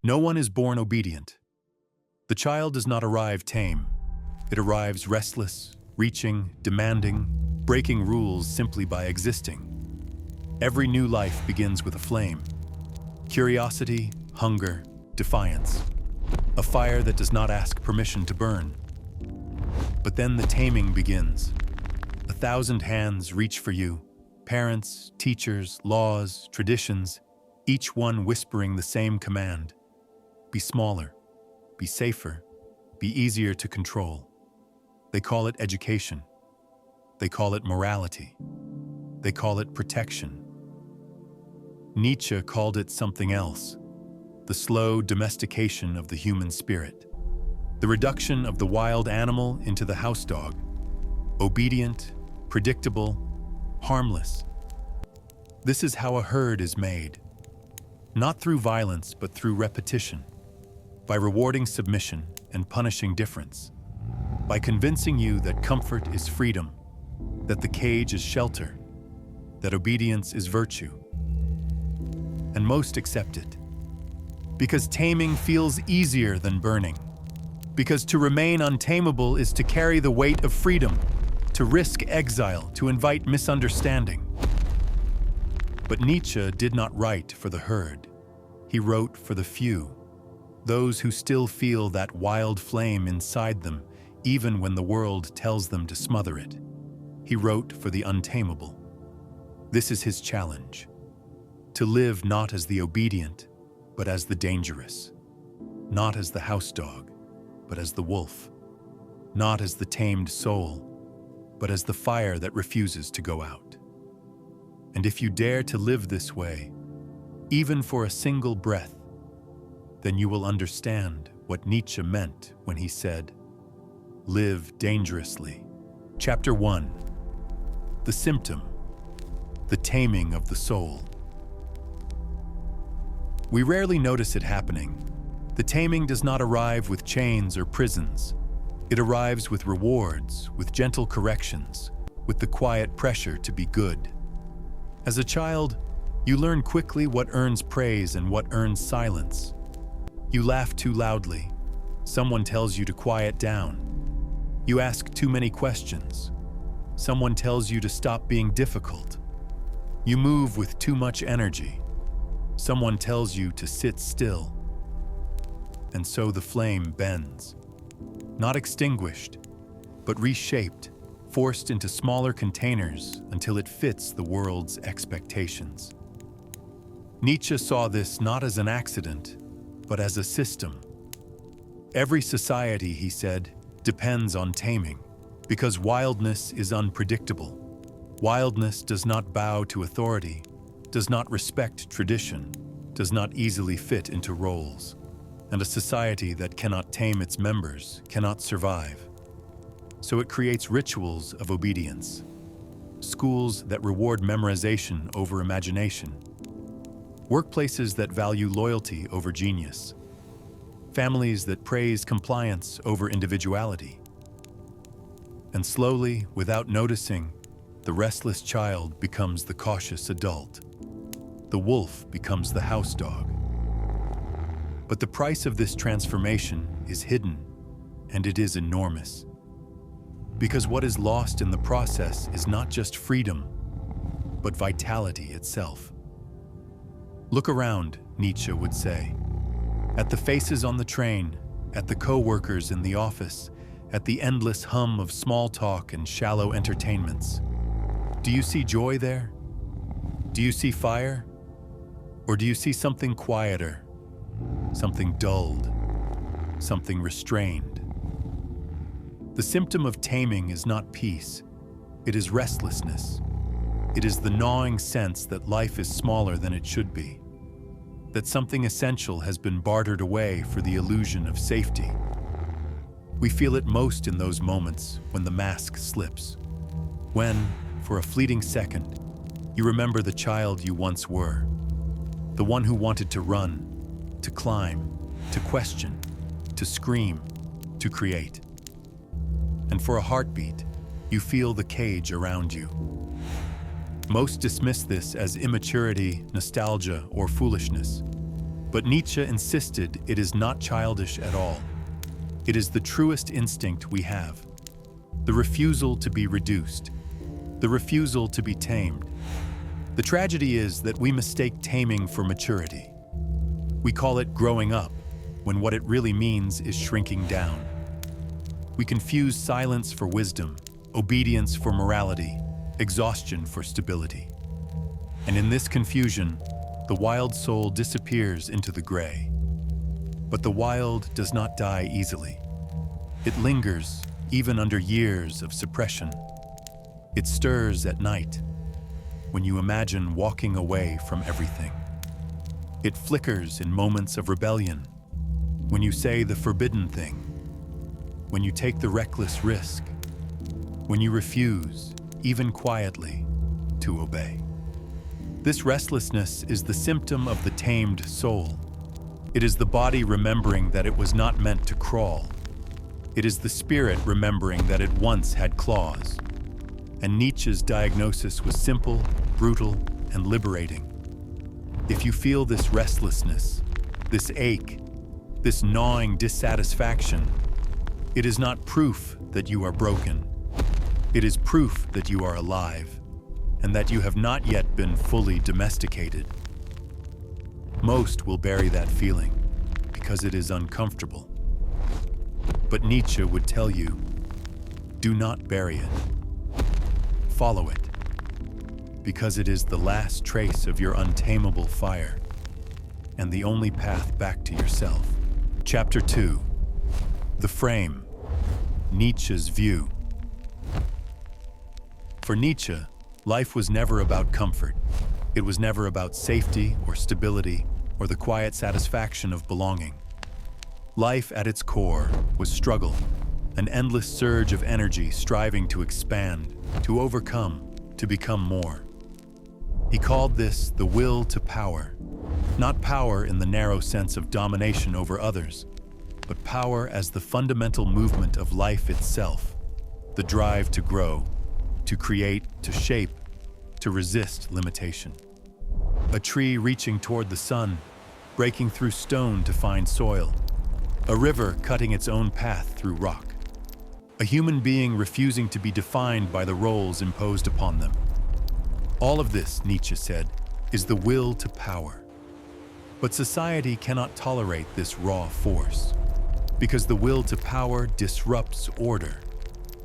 No one is born obedient. The child does not arrive tame. It arrives restless, reaching, demanding, breaking rules simply by existing. Every new life begins with a flame. Curiosity, hunger, defiance. A fire that does not ask permission to burn. But then the taming begins. 1,000 hands reach for you. Parents, teachers, laws, traditions, each one whispering the same command. Be smaller, be safer, be easier to control. They call it education. They call it morality. They call it protection. Nietzsche called it something else, the slow domestication of the human spirit, the reduction of the wild animal into the house dog, obedient, predictable, harmless. This is how a herd is made, not through violence but through repetition, by rewarding submission and punishing difference, by convincing you that comfort is freedom, that the cage is shelter, that obedience is virtue. And most accept it. Because taming feels easier than burning. Because to remain untamable is to carry the weight of freedom, to risk exile, to invite misunderstanding. But Nietzsche did not write for the herd. He wrote for the few, those who still feel that wild flame inside them, even when the world tells them to smother it. He wrote for the untamable. This is his challenge. To live not as the obedient, but as the dangerous. Not as the house dog, but as the wolf. Not as the tamed soul, but as the fire that refuses to go out. And if you dare to live this way, even for a single breath, then you will understand what Nietzsche meant when he said, "Live dangerously." Chapter 1. The symptom. The taming of the soul. We rarely notice it happening. The taming does not arrive with chains or prisons. It arrives with rewards, with gentle corrections, with the quiet pressure to be good. As a child, you learn quickly what earns praise and what earns silence. You laugh too loudly. Someone tells you to quiet down. You ask too many questions. Someone tells you to stop being difficult. You move with too much energy. Someone tells you to sit still. And so the flame bends. Not extinguished, but reshaped, forced into smaller containers until it fits the world's expectations. Nietzsche saw this not as an accident, but as a system. Every society, he said, depends on taming, because wildness is unpredictable. Wildness does not bow to authority, does not respect tradition, does not easily fit into roles. And a society that cannot tame its members cannot survive. So it creates rituals of obedience, schools that reward memorization over imagination, workplaces that value loyalty over genius, families that praise compliance over individuality. And slowly, without noticing, the restless child becomes the cautious adult. The wolf becomes the house dog. But the price of this transformation is hidden, and it is enormous. Because what is lost in the process is not just freedom, but vitality itself. Look around, Nietzsche would say, at the faces on the train, at the co-workers in the office, at the endless hum of small talk and shallow entertainments. Do you see joy there? Do you see fire? Or do you see something quieter, something dulled, something restrained? The symptom of taming is not peace, it is restlessness. It is the gnawing sense that life is smaller than it should be, that something essential has been bartered away for the illusion of safety. We feel it most in those moments when the mask slips, when, for a fleeting second, you remember the child you once were, the one who wanted to run, to climb, to question, to scream, to create. And for a heartbeat, you feel the cage around you. Most dismiss this as immaturity, nostalgia, or foolishness. But Nietzsche insisted it is not childish at all. It is the truest instinct we have. The refusal to be reduced. The refusal to be tamed. The tragedy is that we mistake taming for maturity. We call it growing up, when what it really means is shrinking down. We confuse silence for wisdom, obedience for morality, exhaustion for stability. And in this confusion, the wild soul disappears into the gray. But the wild does not die easily. It lingers, even under years of suppression. It stirs at night, when you imagine walking away from everything. It flickers in moments of rebellion, when you say the forbidden thing, when you take the reckless risk, when you refuse, even quietly, to obey. This restlessness is the symptom of the tamed soul. It is the body remembering that it was not meant to crawl. It is the spirit remembering that it once had claws. And Nietzsche's diagnosis was simple, brutal, and liberating. If you feel this restlessness, this ache, this gnawing dissatisfaction, it is not proof that you are broken. It is proof that you are alive, and that you have not yet been fully domesticated. Most will bury that feeling because it is uncomfortable. But Nietzsche would tell you, do not bury it. Follow it, because it is the last trace of your untamable fire and the only path back to yourself. Chapter 2. The Frame. Nietzsche's View. For Nietzsche, life was never about comfort. It was never about safety or stability or the quiet satisfaction of belonging. Life at its core was struggle, an endless surge of energy striving to expand, to overcome, to become more. He called this the will to power, not power in the narrow sense of domination over others, but power as the fundamental movement of life itself, the drive to grow, to create, to shape, to resist limitation. A tree reaching toward the sun, breaking through stone to find soil. A river cutting its own path through rock. A human being refusing to be defined by the roles imposed upon them. All of this, Nietzsche said, is the will to power. But society cannot tolerate this raw force, because the will to power disrupts order.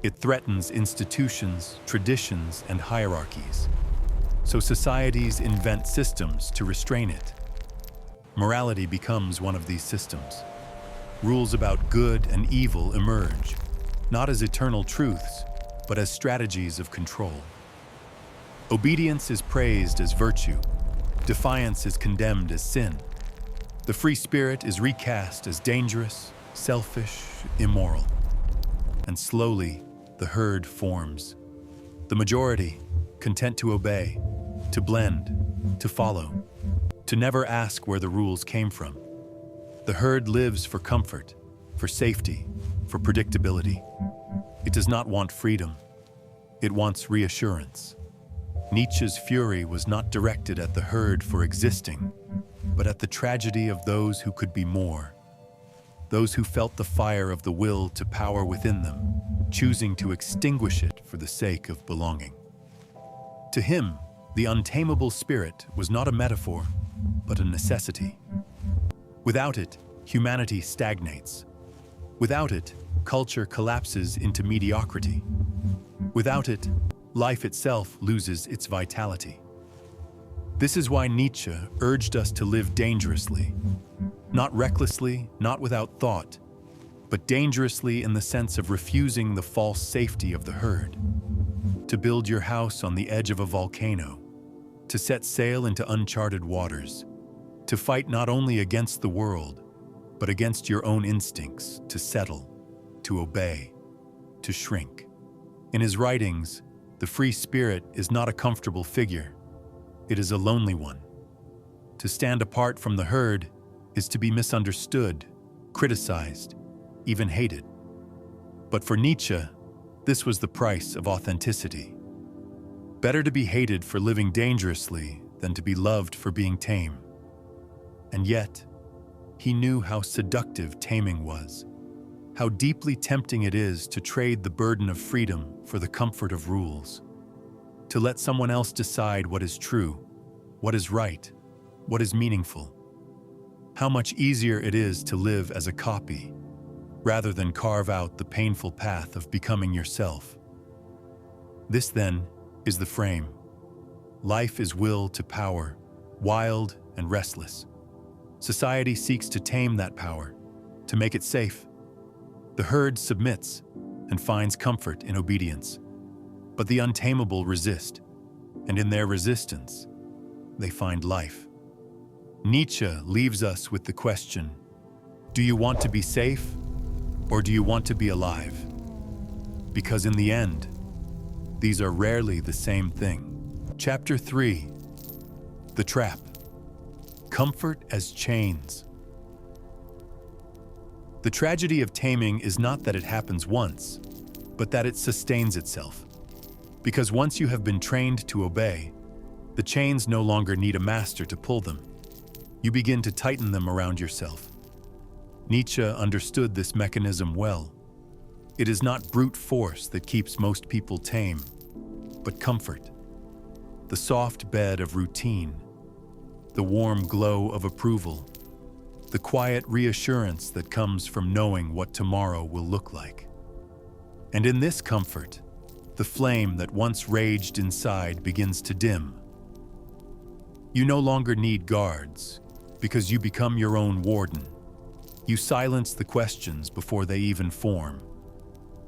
It threatens institutions, traditions, and hierarchies. So societies invent systems to restrain it. Morality becomes one of these systems. Rules about good and evil emerge, not as eternal truths, but as strategies of control. Obedience is praised as virtue. Defiance is condemned as sin. The free spirit is recast as dangerous, selfish, immoral. And slowly, the herd forms. The majority, content to obey, to blend, to follow, to never ask where the rules came from. The herd lives for comfort, for safety, for predictability. It does not want freedom. It wants reassurance. Nietzsche's fury was not directed at the herd for existing, but at the tragedy of those who could be more. Those who felt the fire of the will to power within them, choosing to extinguish it for the sake of belonging. To him, the untamable spirit was not a metaphor, but a necessity. Without it, humanity stagnates. Without it, culture collapses into mediocrity. Without it, life itself loses its vitality. This is why Nietzsche urged us to live dangerously. Not recklessly, not without thought, but dangerously in the sense of refusing the false safety of the herd. To build your house on the edge of a volcano, to set sail into uncharted waters, to fight not only against the world, but against your own instincts, to settle, to obey, to shrink. In his writings, the free spirit is not a comfortable figure. It is a lonely one. To stand apart from the herd is to be misunderstood, criticized, even hated. But for Nietzsche, this was the price of authenticity. Better to be hated for living dangerously than to be loved for being tame. And yet, He knew how seductive taming was, how deeply tempting it is to trade the burden of freedom for the comfort of rules, to let someone else decide what is true, what is right, what is meaningful. How much easier it is to live as a copy, rather than carve out the painful path of becoming yourself. This, then, is the frame. Life is will to power, wild and restless. Society seeks to tame that power, to make it safe. The herd submits and finds comfort in obedience. But the untamable resist, and in their resistance, they find life. Nietzsche leaves us with the question, do you want to be safe, or do you want to be alive? Because in the end, these are rarely the same thing. Chapter 3. The Trap. Comfort as chains. The tragedy of taming is not that it happens once, but that it sustains itself. Because once you have been trained to obey, the chains no longer need a master to pull them. You begin to tighten them around yourself. Nietzsche understood this mechanism well. It is not brute force that keeps most people tame, but comfort. The soft bed of routine, the warm glow of approval, the quiet reassurance that comes from knowing what tomorrow will look like. And in this comfort, the flame that once raged inside begins to dim. You no longer need guards, because you become your own warden. You silence the questions before they even form.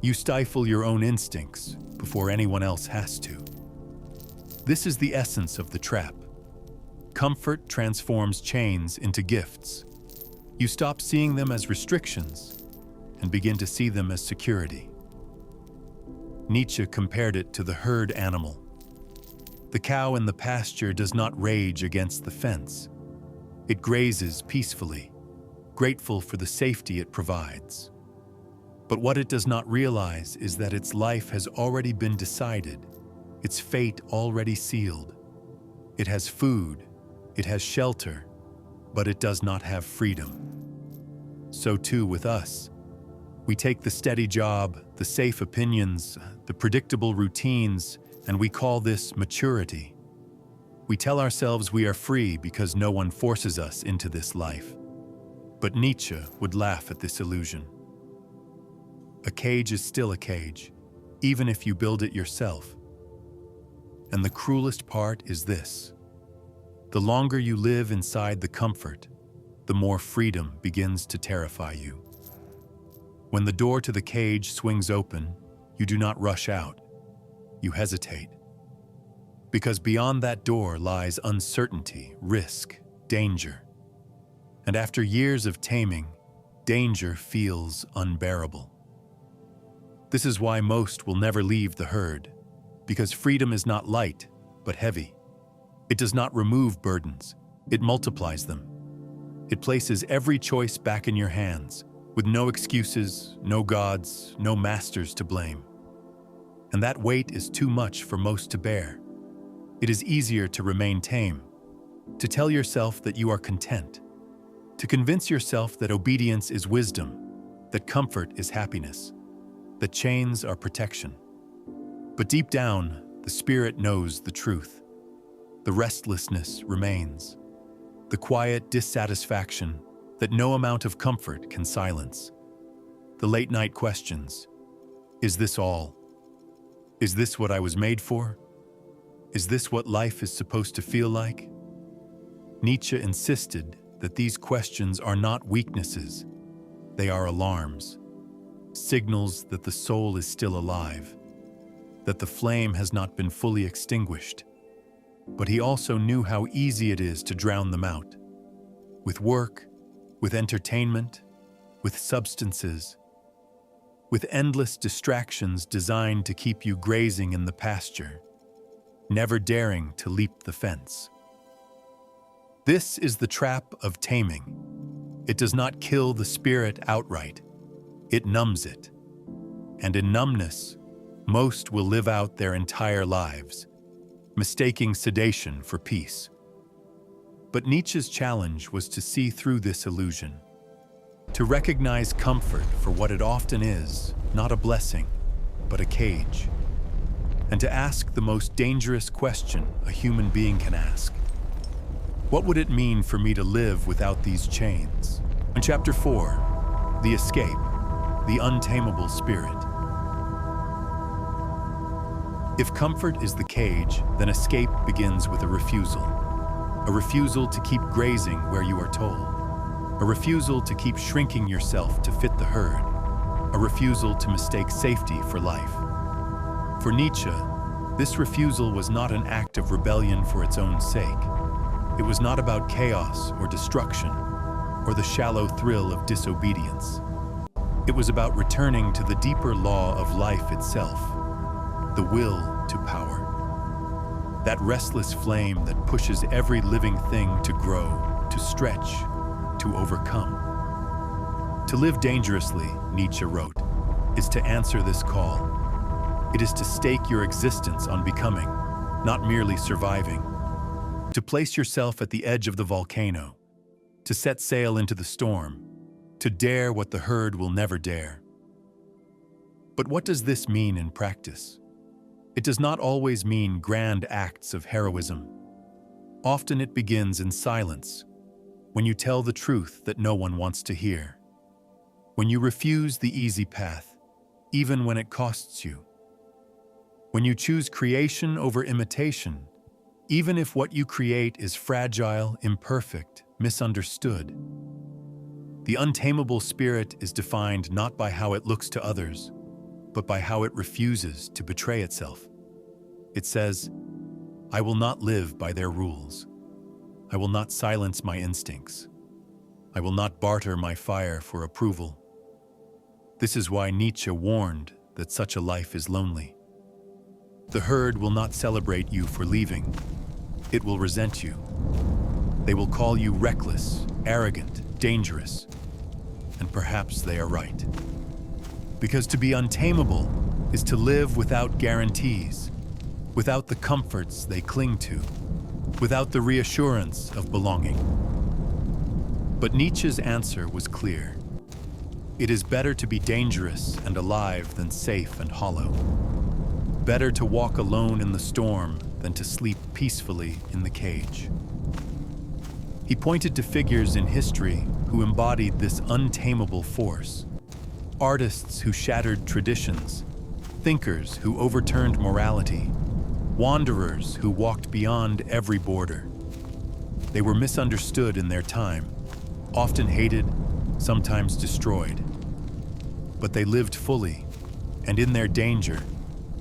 You stifle your own instincts before anyone else has to. This is the essence of the trap. Comfort transforms chains into gifts. You stop seeing them as restrictions and begin to see them as security. Nietzsche compared it to the herd animal. The cow in the pasture does not rage against the fence. It grazes peacefully, grateful for the safety it provides. But what it does not realize is that its life has already been decided, its fate already sealed. It has food, it has shelter, but it does not have freedom. So too with us. We take the steady job, the safe opinions, the predictable routines, and we call this maturity. We tell ourselves we are free because no one forces us into this life. But Nietzsche would laugh at this illusion. A cage is still a cage, even if you build it yourself. And the cruelest part is this. The longer you live inside the comfort, the more freedom begins to terrify you. When the door to the cage swings open, you do not rush out. You hesitate. Because beyond that door lies uncertainty, risk, danger. And after years of taming, danger feels unbearable. This is why most will never leave the herd, because freedom is not light, but heavy. It does not remove burdens, it multiplies them. It places every choice back in your hands, with no excuses, no gods, no masters to blame. And that weight is too much for most to bear. It is easier to remain tame, to tell yourself that you are content, to convince yourself that obedience is wisdom, that comfort is happiness, that chains are protection. But deep down, the spirit knows the truth. The restlessness remains, the quiet dissatisfaction that no amount of comfort can silence. The late-night questions. Is this all? Is this what I was made for? Is this what life is supposed to feel like? Nietzsche insisted that these questions are not weaknesses. They are alarms, signals that the soul is still alive, that the flame has not been fully extinguished. But he also knew how easy it is to drown them out. With work, with entertainment, with substances, with endless distractions designed to keep you grazing in the pasture, never daring to leap the fence. This is the trap of taming. It does not kill the spirit outright. It numbs it. And in numbness, most will live out their entire lives, mistaking sedation for peace. But Nietzsche's challenge was to see through this illusion, to recognize comfort for what it often is, not a blessing, but a cage, and to ask the most dangerous question a human being can ask. What would it mean for me to live without these chains? In Chapter 4, The Escape, the Untamable Spirit. If comfort is the cage, then escape begins with a refusal. A refusal to keep grazing where you are told. A refusal to keep shrinking yourself to fit the herd. A refusal to mistake safety for life. For Nietzsche, this refusal was not an act of rebellion for its own sake. It was not about chaos or destruction, or the shallow thrill of disobedience. It was about returning to the deeper law of life itself, the will to power. That restless flame that pushes every living thing to grow, to stretch, to overcome. To live dangerously, Nietzsche wrote, is to answer this call. It is to stake your existence on becoming, not merely surviving. To place yourself at the edge of the volcano, to set sail into the storm, to dare what the herd will never dare. But what does this mean in practice? It does not always mean grand acts of heroism. Often it begins in silence, when you tell the truth that no one wants to hear. When you refuse the easy path, even when it costs you. When you choose creation over imitation, even if what you create is fragile, imperfect, misunderstood. The untamable spirit is defined not by how it looks to others, but by how it refuses to betray itself. It says, I will not live by their rules. I will not silence my instincts. I will not barter my fire for approval. This is why Nietzsche warned that such a life is lonely. The herd will not celebrate you for leaving. It will resent you. They will call you reckless, arrogant, dangerous. And perhaps they are right. Because to be untamable is to live without guarantees, without the comforts they cling to, without the reassurance of belonging. But Nietzsche's answer was clear. It is better to be dangerous and alive than safe and hollow. Better to walk alone in the storm than to sleep peacefully in the cage. He pointed to figures in history who embodied this untamable force. Artists who shattered traditions, thinkers who overturned morality, wanderers who walked beyond every border. They were misunderstood in their time, often hated, sometimes destroyed. But they lived fully, and in their danger,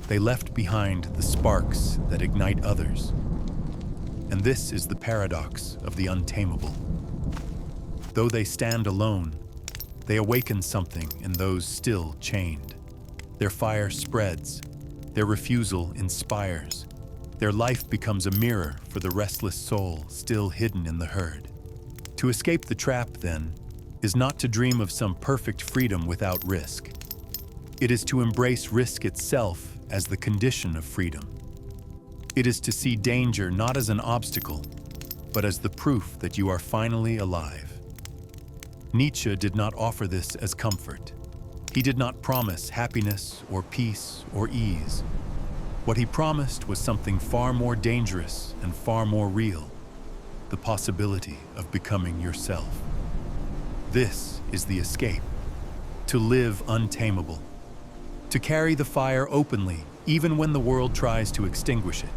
they left behind the sparks that ignite others. And this is the paradox of the untamable. Though they stand alone, they awaken something in those still chained. Their fire spreads, their refusal inspires. Their life becomes a mirror for the restless soul still hidden in the herd. To escape the trap, then, is not to dream of some perfect freedom without risk. It is to embrace risk itself as the condition of freedom. It is to see danger not as an obstacle, but as the proof that you are finally alive. Nietzsche did not offer this as comfort. He did not promise happiness or peace or ease. What he promised was something far more dangerous and far more real, the possibility of becoming yourself. This is the escape, to live untamable, to carry the fire openly even when the world tries to extinguish it,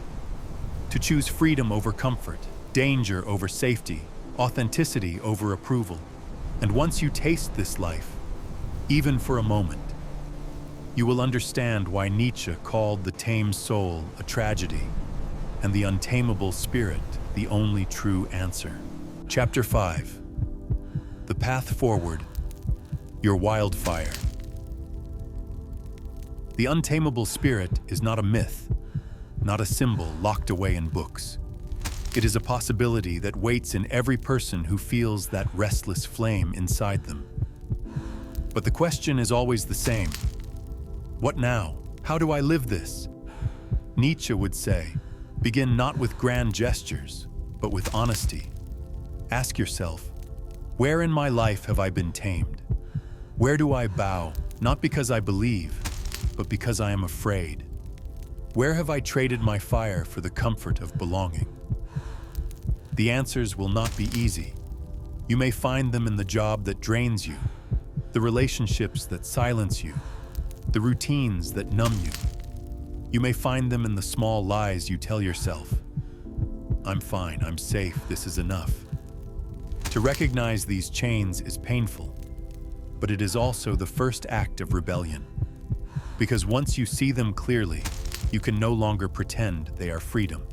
to choose freedom over comfort, danger over safety, authenticity over approval. And once you taste this life, even for a moment, you will understand why Nietzsche called the tame soul a tragedy and the untamable spirit the only true answer. Chapter 5. The Path Forward, Your Wildfire. The untamable spirit is not a myth, not a symbol locked away in books. It is a possibility that waits in every person who feels that restless flame inside them. But the question is always the same. What now? How do I live this? Nietzsche would say, begin not with grand gestures, but with honesty. Ask yourself, where in my life have I been tamed? Where do I bow, not because I believe, but because I am afraid? Where have I traded my fire for the comfort of belonging? The answers will not be easy. You may find them in the job that drains you, the relationships that silence you, the routines that numb you. You may find them in the small lies you tell yourself. I'm fine, I'm safe, this is enough. To recognize these chains is painful, but it is also the first act of rebellion. Because once you see them clearly, you can no longer pretend they are freedom.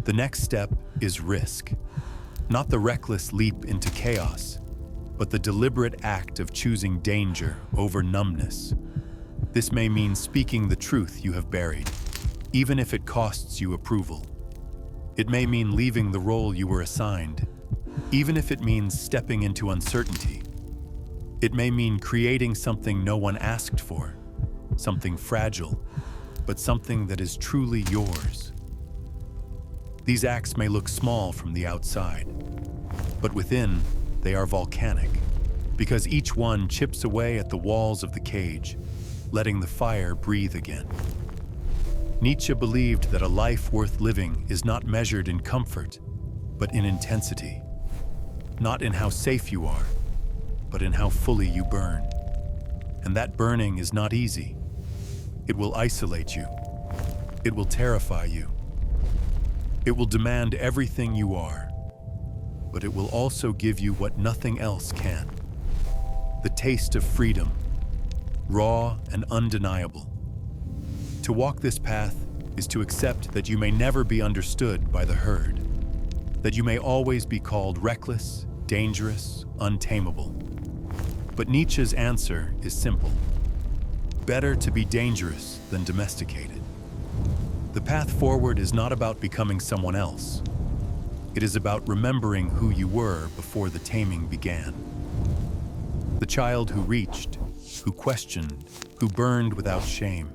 The next step is risk. Not the reckless leap into chaos, but the deliberate act of choosing danger over numbness. This may mean speaking the truth you have buried, even if it costs you approval. It may mean leaving the role you were assigned, even if it means stepping into uncertainty. It may mean creating something no one asked for, something fragile, but something that is truly yours. These acts may look small from the outside, but within, they are volcanic, because each one chips away at the walls of the cage, letting the fire breathe again. Nietzsche believed that a life worth living is not measured in comfort, but in intensity. Not in how safe you are, but in how fully you burn. And that burning is not easy. It will isolate you. It will terrify you. It will demand everything you are, but it will also give you what nothing else can. The taste of freedom, raw and undeniable. To walk this path is to accept that you may never be understood by the herd, that you may always be called reckless, dangerous, untamable. But Nietzsche's answer is simple. Better to be dangerous than domesticated. The path forward is not about becoming someone else. It is about remembering who you were before the taming began. The child who reached, who questioned, who burned without shame.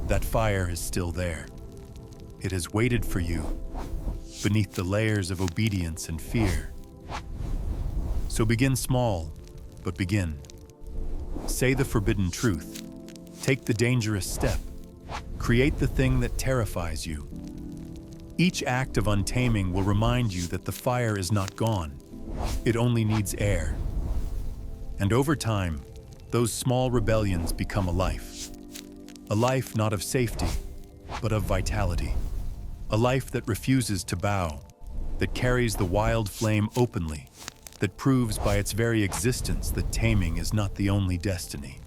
That fire is still there. It has waited for you beneath the layers of obedience and fear. So begin small, but begin. Say the forbidden truth. Take the dangerous step. Create the thing that terrifies you. Each act of untaming will remind you that the fire is not gone. It only needs air. And over time, those small rebellions become a life. A life not of safety, but of vitality. A life that refuses to bow, that carries the wild flame openly, that proves by its very existence that taming is not the only destiny.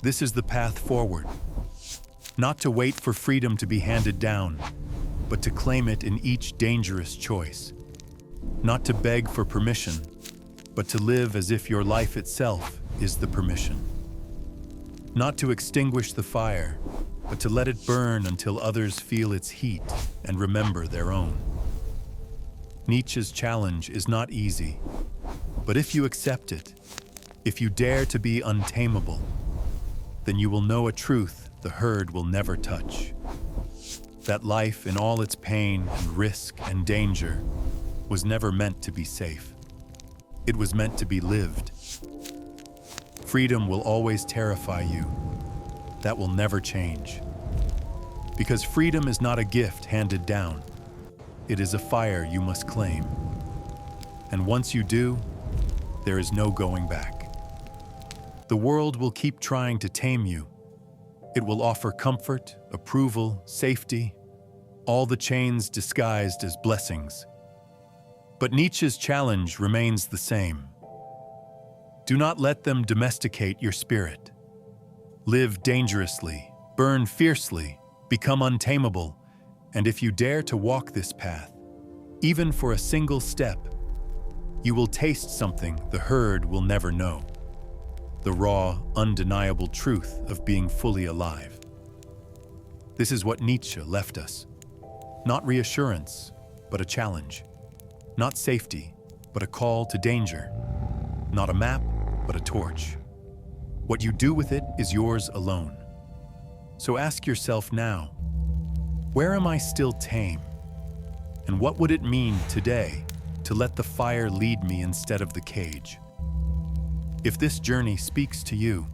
This is the path forward. Not to wait for freedom to be handed down, but to claim it in each dangerous choice. Not to beg for permission, but to live as if your life itself is the permission. Not to extinguish the fire, but to let it burn until others feel its heat and remember their own. Nietzsche's challenge is not easy, but if you accept it, if you dare to be untamable, then you will know a truth the herd will never touch. That life in all its pain and risk and danger was never meant to be safe. It was meant to be lived. Freedom will always terrify you. That will never change. Because freedom is not a gift handed down. It is a fire you must claim. And once you do, there is no going back. The world will keep trying to tame you. It will offer comfort, approval, safety, all the chains disguised as blessings. But Nietzsche's challenge remains the same. Do not let them domesticate your spirit. Live dangerously, burn fiercely, become untamable, and if you dare to walk this path, even for a single step, you will taste something the herd will never know. The raw, undeniable truth of being fully alive. This is what Nietzsche left us. Not reassurance, but a challenge. Not safety, but a call to danger. Not a map, but a torch. What you do with it is yours alone. So ask yourself now, where am I still tame? And what would it mean today to let the fire lead me instead of the cage. If this journey speaks to you,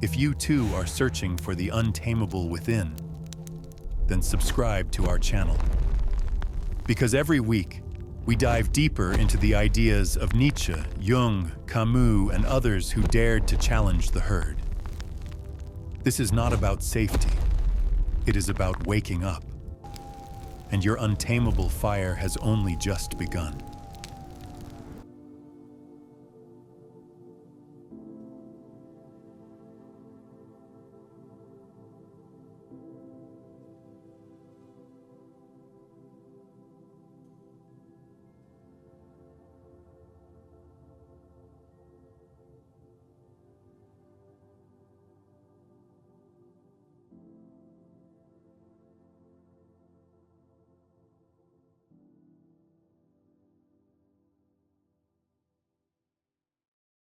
if you too are searching for the untamable within, then subscribe to our channel. Because every week, we dive deeper into the ideas of Nietzsche, Jung, Camus, and others who dared to challenge the herd. This is not about safety. It is about waking up. And your untamable fire has only just begun.